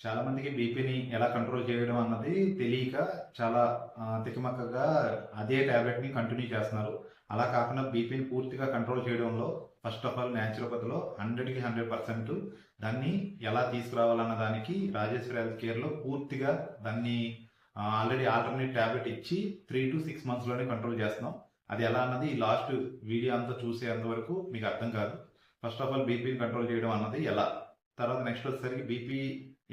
చాలా మందికి బీపీని ఎలా కంట్రోల్ చేయడం అన్నది తెలియక చాలా తికమక్కగా అదే టాబ్లెట్ని కంటిన్యూ చేస్తున్నారు. అలా కాకుండా బీపీని పూర్తిగా కంట్రోల్ చేయడంలో ఫస్ట్ ఆఫ్ ఆల్ న్యాచురోపతిలో 100కి 100% దాన్ని ఎలా తీసుకురావాలన్న దానికి రాజేశ్వరి హెల్త్ కేర్లో పూర్తిగా దాన్ని ఆల్రెడీ ఆల్టర్నేట్ టాబ్లెట్ ఇచ్చి 3 to 6 మంత్స్లోనే కంట్రోల్ చేస్తున్నాం. అది ఎలా అన్నది ఈ లాస్ట్ వీడియో అంతా చూసేంత వరకు మీకు అర్థం కాదు. ఫస్ట్ ఆఫ్ ఆల్ బీపీని కంట్రోల్ చేయడం అన్నది ఎలా, తర్వాత నెక్స్ట్ వచ్చేసరికి బీపీ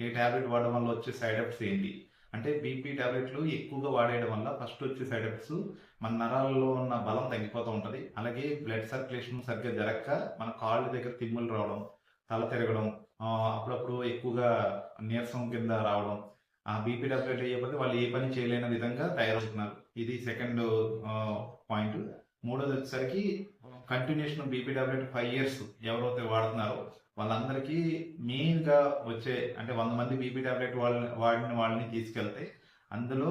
ఏ ట్యాబ్లెట్ వాడడం వల్ల వచ్చే సైడ్ ఎఫెక్ట్స్ ఏంటి. అంటే బీపీ ట్యాబ్లెట్లు ఎక్కువగా వాడేయడం వల్ల ఫస్ట్ వచ్చే సైడ్ ఎఫెక్ట్స్ మన నరాల్లో ఉన్న బలం తగ్గిపోతూ ఉంటుంది. అలాగే బ్లడ్ సర్క్యులేషన్ సరిగ్గా జరగక మన కాళ్ళ దగ్గర తిమ్ములు రావడం, తల తిరగడం, అప్పుడప్పుడు ఎక్కువగా నీరసం కింద రావడం, ఆ బీపీ టాబ్లెట్ అయ్యేపోతే వాళ్ళు ఏ పని చేయలేని విధంగా తయారవుతున్నారు. ఇది సెకండ్ పాయింట్. మూడోది వచ్చేసరికి కంటిన్యూషన్ బీపీ టాబ్లెట్ 5 years ఎవరైతే వాడుతున్నారో వాళ్ళందరికీ మెయిన్గా వచ్చే అంటే 100 మంది బీపీ టాబ్లెట్ వాడిన వాళ్ళని తీసుకెళ్తే అందులో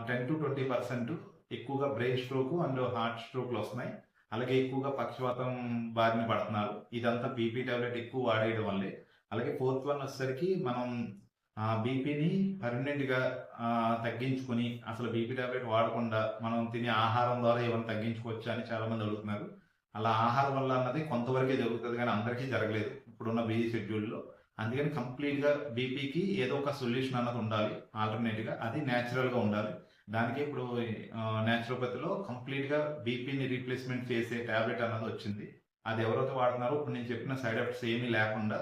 10 to 20% ఎక్కువగా బ్రెయిన్ స్ట్రోక్ అండ్ హార్ట్ స్ట్రోక్లు వస్తున్నాయి. అలాగే ఎక్కువగా పక్షవాతం బారిన పడుతున్నారు. ఇదంతా బీపీ టాబ్లెట్ ఎక్కువ వాడేయడం వల్లే. అలాగే ఫోర్త్ వన్ వచ్చేసరికి మనం బీపీని పర్మనెంట్గా తగ్గించుకొని అసలు బీపీ టాబ్లెట్ వాడకుండా మనం తినే ఆహారం ద్వారా ఏమైనా తగ్గించుకోవచ్చా అని చాలామంది అడుగుతున్నారు. అలా ఆహారం వల్ల అన్నది కొంతవరకే జరుగుతుంది కానీ అందరికీ జరగలేదు ఇప్పుడున్న బిజీ షెడ్యూల్లో. అందుకని కంప్లీట్గా బీపీకి ఏదో ఒక సొల్యూషన్ అన్నది ఉండాలి ఆల్టర్నేట్గా, అది న్యాచురల్గా ఉండాలి. దానికి ఇప్పుడు న్యాచురోపతిలో కంప్లీట్గా బీపీని రీప్లేస్మెంట్ చేసే ట్యాబ్లెట్ అన్నది వచ్చింది. అది ఎవరైతే వాడుతున్నారో ఇప్పుడు నేను చెప్పిన సైడ్ ఎఫెక్ట్స్ ఏమీ లేకుండా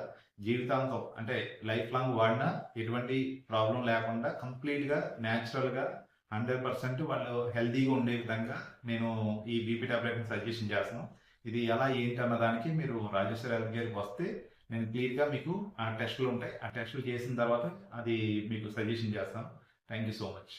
జీవితాంతం అంటే లైఫ్ లాంగ్ వాడినా ఎటువంటి ప్రాబ్లం లేకుండా కంప్లీట్గా న్యాచురల్గా 100% వాళ్ళు హెల్తీగా ఉండే విధంగా నేను ఈ బీపీ టాబ్లెట్ని సజెషన్ చేస్తున్నాను. ఇది ఎలా ఏంటి అన్న దానికి మీరు రాజేశ్వరి హెల్త్ కేర్కి వస్తే నేను క్లియర్గా మీకు ఆ టెస్టులు ఉంటాయి. ఆ టెస్టులు చేసిన తర్వాత అది మీకు సజెషన్ చేస్తాను. Thank you so much.